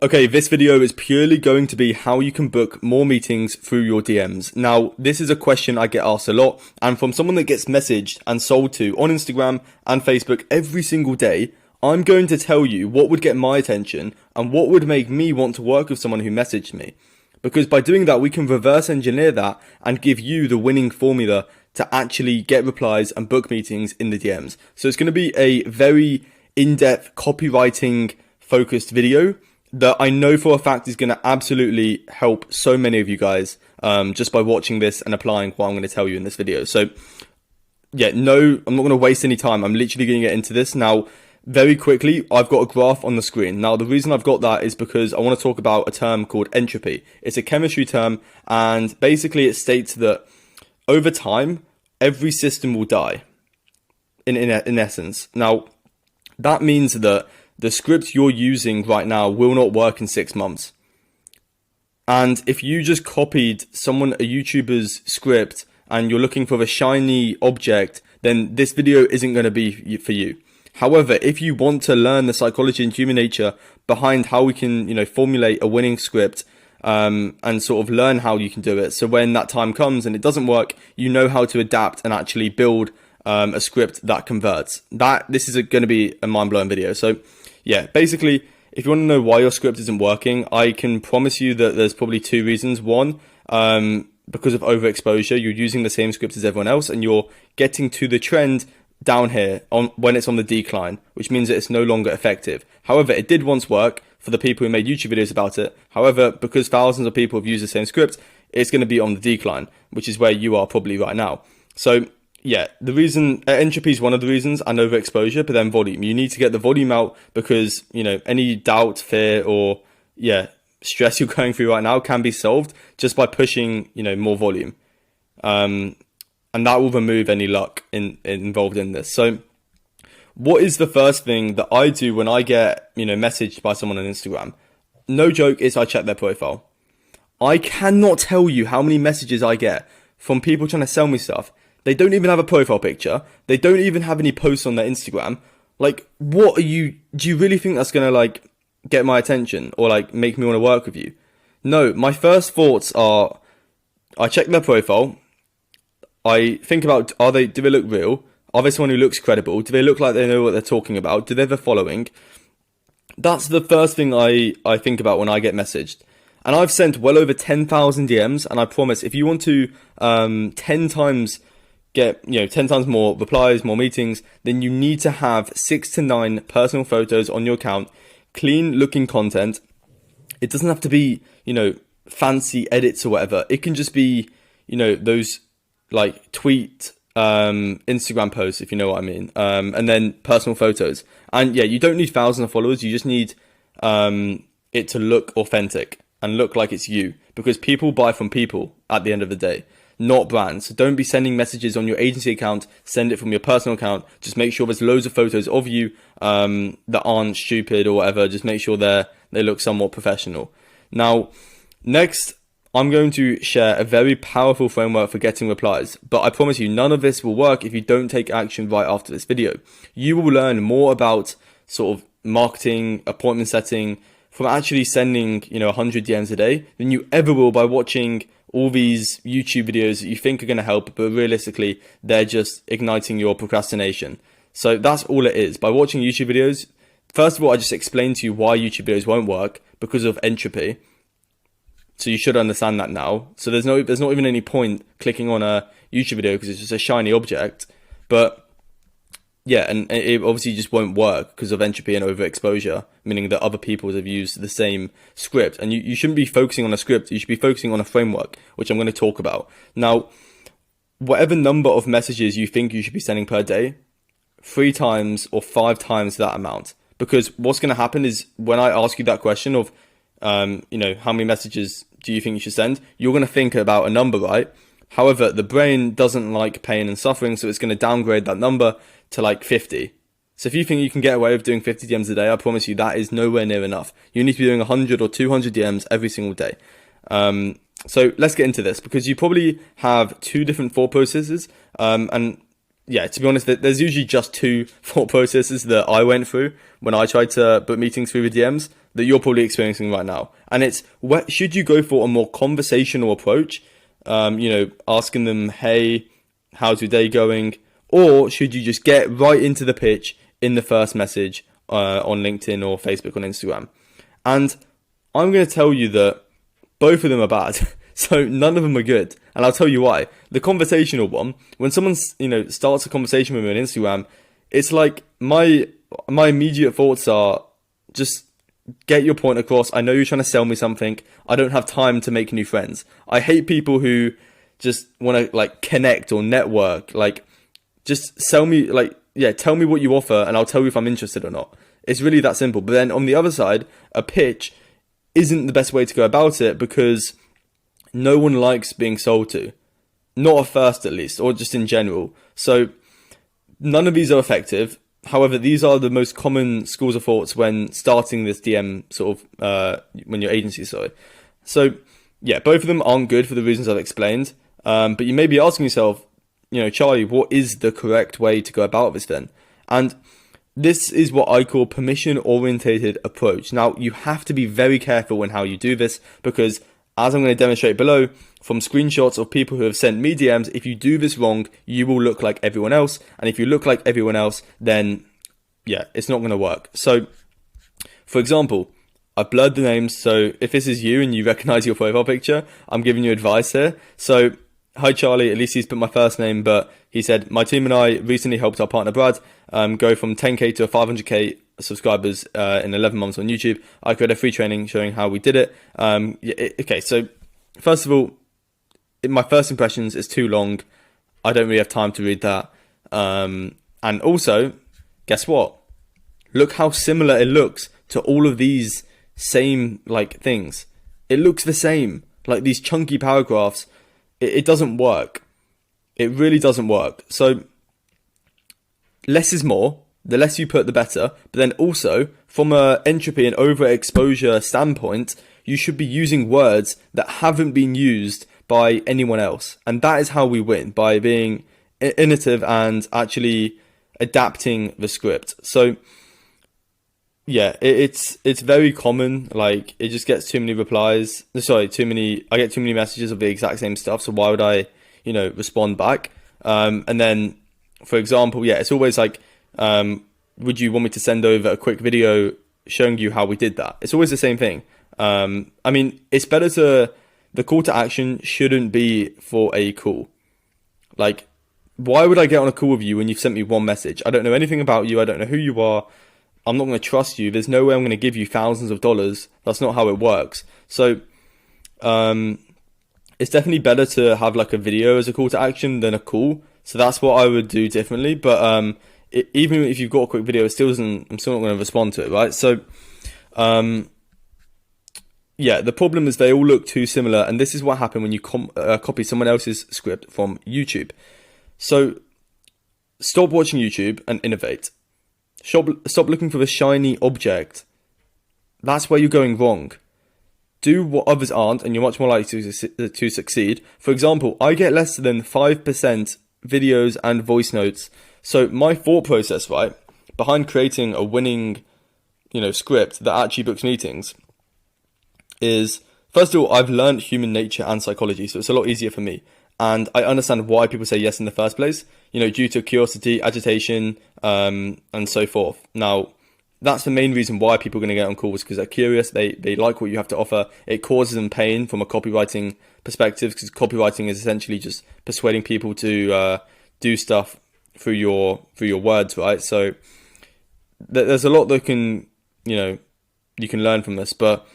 Okay, this video is purely going to be how you can book more meetings through your DMs. Now, this is a question I get asked a lot, and from someone that gets messaged and sold to on Instagram and Facebook every single day, I'm going to tell you what would get my attention and what would make me want to work with someone who messaged me. Because by doing that, we can reverse engineer that and give you the winning formula to actually get replies and book meetings in the DMs. So it's going to be a very in-depth copywriting focused video that I know for a fact is going to absolutely help so many of you guys just by watching this and applying what I'm going to tell you in this video. So yeah, no, I'm not going to waste any time. I'm literally going to get into this now. Very quickly, I've got a graph on the screen. Now, the reason I've got that is because I want to talk about a term called entropy. It's a chemistry term, and basically it states that over time, every system will die, in essence. Now, that means that the script you're using right now will not work in 6 months. And if you just copied a YouTuber's script and you're looking for a shiny object, then this video isn't going to be for you. However, if you want to learn the psychology and human nature behind how we can, formulate a winning script, and sort of learn how you can do it, so when that time comes and it doesn't work, you know how to adapt and actually build a script that converts. This is going to be a mind-blowing video. So yeah, basically, if you want to know why your script isn't working, I can promise you that there's probably 2 reasons. One, because of overexposure, you're using the same script as everyone else and you're getting to the trend down here when it's on the decline, which means that it's no longer effective. However, it did once work for the people who made YouTube videos about it. However, because thousands of people have used the same script, it's going to be on the decline, which is where you are probably right now. So yeah, the reason entropy is one of the reasons, and overexposure, but then volume. You need to get the volume out because, any doubt, fear, or stress you're going through right now can be solved just by pushing, more volume. And that will remove any luck involved in this. So what is the first thing that I do when I get, messaged by someone on Instagram? No joke, is I check their profile. I cannot tell you how many messages I get from people trying to sell me stuff. They don't even have a profile picture. They don't even have any posts on their Instagram. Like, do you really think that's going to get my attention or make me want to work with you? No, my first thoughts are, I check their profile. I think about, do they look real? Are they someone who looks credible? Do they look like they know what they're talking about? Do they have a following? That's the first thing I think about when I get messaged. And I've sent well over 10,000 DMs, and I promise if you want to 10 times get 10 times more replies, more meetings, then you need to have 6 to 9 personal photos on your account, clean looking content. It doesn't have to be, fancy edits or whatever. It can just be, those tweet Instagram posts, if you know what I mean, and then personal photos. And yeah, you don't need thousands of followers. You just need it to look authentic and look like it's you, because people buy from people at the end of the day, not brands. So don't be sending messages on your agency account. Send it from your personal account. Just make sure there's loads of photos of you that aren't stupid or whatever. Just make sure they look somewhat professional. Now, next, I'm going to share a very powerful framework for getting replies, but I promise you none of this will work if you don't take action right after this video. You will learn more about sort of marketing, appointment setting from actually sending, 100 DMs a day than you ever will by watching all these YouTube videos that you think are going to help, but realistically, they're just igniting your procrastination. So that's all it is. By watching YouTube videos, first of all, I just explained to you why YouTube videos won't work because of entropy. So you should understand that now. So there's not even any point clicking on a YouTube video because it's just a shiny object. But yeah, and it obviously just won't work because of entropy and overexposure, meaning that other people have used the same script. And you shouldn't be focusing on a script. You should be focusing on a framework, which I'm going to talk about. Now, whatever number of messages you think you should be sending per day, 3 times or 5 times that amount. Because what's going to happen is when I ask you that question of, how many messages do you think you should send? You're going to think about a number, right? However, the brain doesn't like pain and suffering, so it's going to downgrade that number to 50. So if you think you can get away with doing 50 DMs a day, I promise you that is nowhere near enough. You need to be doing 100 or 200 DMs every single day. So let's get into this, because you probably have 2 different thought processes. And yeah, to be honest, there's usually just 2 thought processes that I went through when I tried to book meetings through the DMs. that you're probably experiencing right now. And it's, should you go for a more conversational approach, asking them, hey, how's your day going? Or should you just get right into the pitch in the first message on LinkedIn or Facebook or Instagram? And I'm going to tell you that both of them are bad. So none of them are good. And I'll tell you why. The conversational one, when someone, starts a conversation with me on Instagram, it's like my immediate thoughts are just get your point across. I know you're trying to sell me something. I don't have time to make new friends. I hate people who just want to connect or network. Just sell me, tell me what you offer and I'll tell you if I'm interested or not. It's really that simple. But then on the other side, a pitch isn't the best way to go about it because no one likes being sold to. Not at first, at least, or just in general. So none of these are effective. However, these are the most common schools of thoughts when starting this DM when your agency, sorry. So yeah, both of them aren't good for the reasons I've explained. But you may be asking yourself, Charlie, what is the correct way to go about this then? And this is what I call permission-orientated approach. Now, you have to be very careful in how you do this because, as I'm going to demonstrate below, from screenshots of people who have sent me DMs, if you do this wrong, you will look like everyone else. And if you look like everyone else, then, yeah, it's not going to work. So, for example, I blurred the names. So if this is you and you recognize your profile picture, I'm giving you advice here. So, hi, Charlie. At least he's put my first name, but he said, my team and I recently helped our partner, Brad, go from 10K to 500K subscribers in 11 months on YouTube. I created a free training showing how we did it. Okay, so first of all, my first impressions is too long. I don't really have time to read that. And also, guess what? Look how similar it looks to all of these same things. It looks the same. Like these chunky paragraphs. It doesn't work. It really doesn't work. So less is more. The less you put, the better. But then also, from a entropy and overexposure standpoint, you should be using words that haven't been used by anyone else. And that is how we win, by being innovative and actually adapting the script. So yeah, it's very common. It just gets too many replies. I get too many messages of the exact same stuff. So why would I, respond back? And then, for example, yeah, it's always would you want me to send over a quick video showing you how we did that? It's always the same thing. It's better the call to action shouldn't be for a call. Why would I get on a call with you when you've sent me one message? I don't know anything about you. I don't know who you are. I'm not going to trust you. There's no way I'm going to give you thousands of dollars. That's not how it works. So, it's definitely better to have a video as a call to action than a call. So that's what I would do differently. But, even if you've got a quick video, I'm still not going to respond to it, right? So, yeah, the problem is they all look too similar. And this is what happened when you copy someone else's script from YouTube. So stop watching YouTube and innovate. Stop looking for the shiny object. That's where you're going wrong. Do what others aren't and you're much more likely to succeed. For example, I get less than 5% videos and voice notes. So my thought process, right, behind creating a winning, script that actually books meetings is, first of all, I've learned human nature and psychology, so it's a lot easier for me. And I understand why people say yes in the first place, due to curiosity, agitation, and so forth. Now, that's the main reason why people are going to get on calls, because they're curious, they like what you have to offer. It causes them pain from a copywriting perspective, because copywriting is essentially just persuading people to do stuff through your words, right? So there's a lot that you can learn from this. But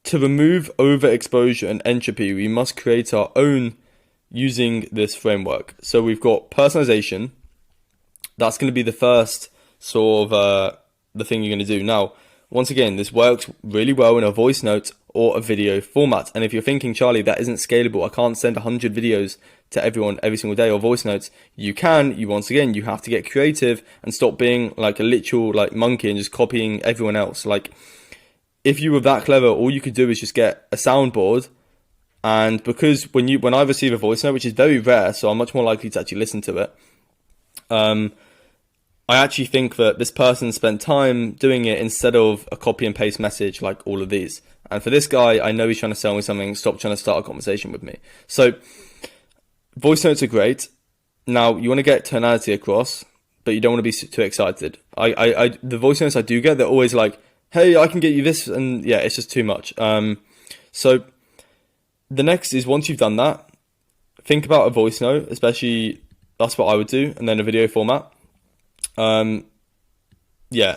to remove overexposure and entropy, we must create our own using this framework. So we've got personalization. That's going to be the first sort of the thing you're going to do. Now, once again, this works really well in a voice note or a video format. And if you're thinking, Charlie, that isn't scalable, I can't send 100 videos to everyone every single day or voice notes. You can. Once again, you have to get creative and stop being like a literal monkey and just copying everyone else. If you were that clever, all you could do is just get a soundboard. And because when I receive a voice note, which is very rare, so I'm much more likely to actually listen to it, I actually think that this person spent time doing it instead of a copy and paste message like all of these. And for this guy, I know he's trying to sell me something. Stop trying to start a conversation with me. So voice notes are great. Now you want to get tonality across, but you don't want to be too excited. The voice notes I do get, they're always like, "Hey, I can get you this," and yeah, it's just too much. So the next is, once you've done that, think about a voice note, especially that's what I would do, and then a video format. Yeah.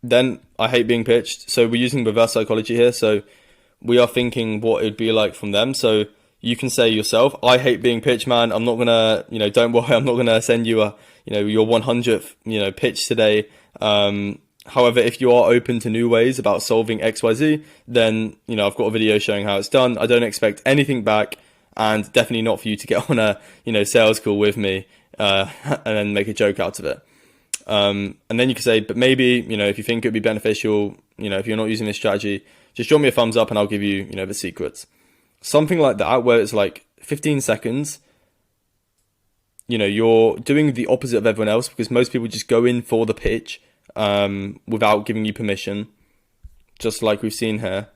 Then I hate being pitched. So we're using reverse psychology here. So we are thinking what it would be like from them. So you can say yourself, "I hate being pitched, man. I'm not gonna, don't worry, I'm not gonna send you your 100th, pitch today. However, if you are open to new ways about solving XYZ, then, I've got a video showing how it's done. I don't expect anything back, and definitely not for you to get on a, sales call with me, and then make a joke out of it." And then you can say, "But maybe, if you think it'd be beneficial, if you're not using this strategy, just drop me a thumbs up and I'll give you, the secrets." Something like that, where it's like 15 seconds, you're doing the opposite of everyone else, because most people just go in for the pitch, without giving you permission, just like we've seen here,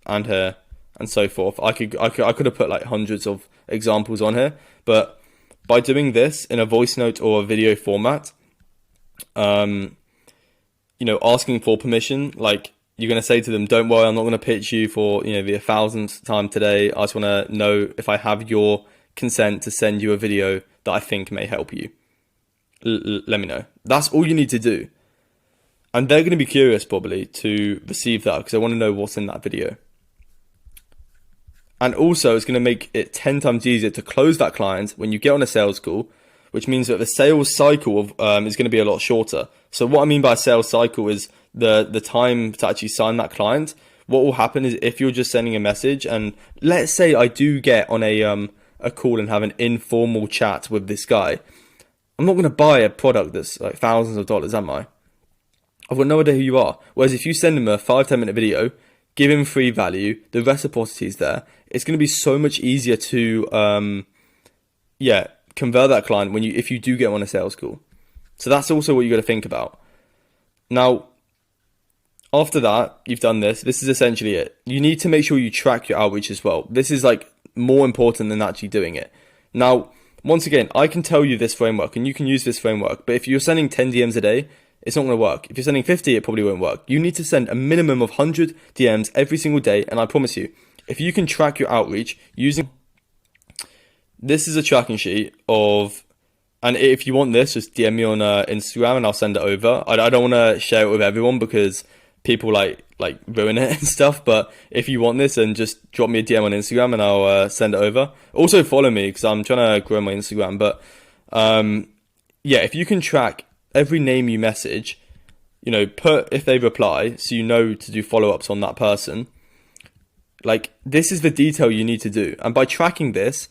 and here, and so forth. I could have put like hundreds of examples on here, but by doing this in a voice note or a video format, asking for permission, like you're going to say to them, "Don't worry, I'm not going to pitch you for, the 1,000th time today. I just want to know if I have your consent to send you a video that I think may help you. Let me know." That's all you need to do. And they're going to be curious probably to receive that, because they want to know what's in that video. And also, it's going to make it 10 times easier to close that client when you get on a sales call, which means that the sales cycle is going to be a lot shorter. So what I mean by sales cycle is the time to actually sign that client. What will happen is, if you're just sending a message, and let's say I do get on a call and have an informal chat with this guy, I'm not going to buy a product that's like thousands of dollars, am I? I've got no idea who you are. Whereas if you send him a 5-10 minute video, give him free value, the reciprocity is there, it's going to be so much easier to convert that client if you do get on a sales call. So that's also what you got to think about. Now, after that, you've done this. This is essentially it. You need to make sure you track your outreach as well. This is like more important than actually doing it. Now, once again, I can tell you this framework and you can use this framework, but if you're sending 10 DMs a day, it's not going to work. If you're sending 50, it probably won't work. You need to send a minimum of 100 DMs every single day, and I promise you, if you can track your outreach using... This is a tracking sheet of... And if you want this, just DM me on Instagram and I'll send it over. I don't want to share it with everyone because people like ruin it and stuff. But if you want this, then just drop me a DM on Instagram and I'll send it over. Also follow me because I'm trying to grow my Instagram. But if you can track every name you message, put if they reply, so you know to do follow-ups on that person. Like, this is the detail you need to do. And by tracking this,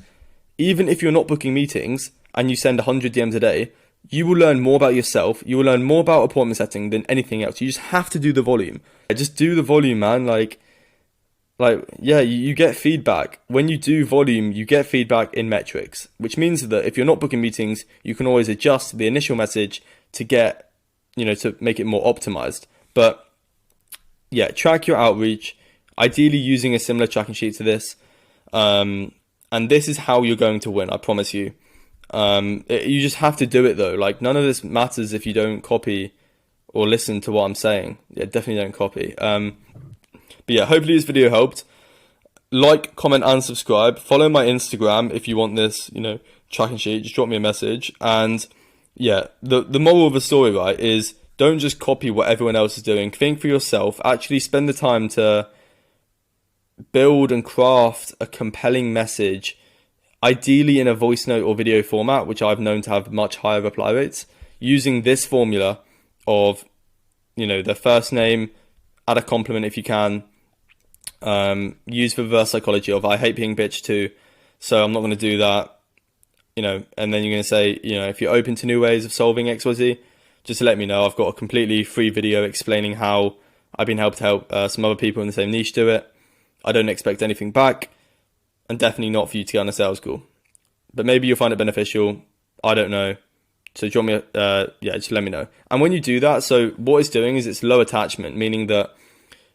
even if you're not booking meetings and you send 100 DMs a day, you will learn more about yourself. You will learn more about appointment setting than anything else. You just have to do the volume. Just do the volume, man. You get feedback. When you do volume, you get feedback in metrics, which means that if you're not booking meetings, you can always adjust the initial message to get, to make it more optimized. But yeah, track your outreach, ideally using a similar tracking sheet to this. And this is how you're going to win, I promise you. You just have to do it though. Like, none of this matters if you don't copy or listen to what I'm saying. Yeah, definitely don't copy. But yeah, hopefully this video helped. Like, comment, and subscribe. Follow my Instagram if you want this, tracking sheet. Just drop me a message. And yeah, the moral of the story, right, is don't just copy what everyone else is doing. Think for yourself. Actually spend the time to build and craft a compelling message, ideally in a voice note or video format, which I've known to have much higher reply rates, using this formula of, the first name, add a compliment if you can, use reverse psychology of I hate being pitched to, so I'm not going to do that, and then you're going to say, if you're open to new ways of solving XYZ, just to let me know. I've got a completely free video explaining how I've been able to help some other people in the same niche do it. I don't expect anything back, and definitely not for you to get on a sales call. But maybe you'll find it beneficial. I don't know. So do you want me yeah, just let me know. And when you do that, so what it's doing is it's low attachment, meaning that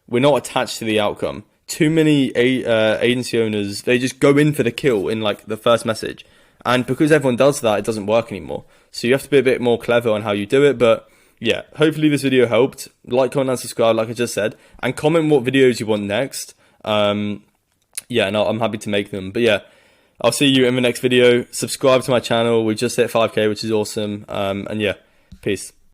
we're not attached to the outcome. Too many agency owners, they just go in for the kill in like the first message. And because everyone does that, it doesn't work anymore. So you have to be a bit more clever on how you do it. But yeah, hopefully this video helped. Like, comment, and subscribe, like I just said. And comment what videos you want next. Yeah, and I'm happy to make them. But yeah, I'll see you in the next video. Subscribe to my channel. We just hit 5K, which is awesome. And yeah, peace.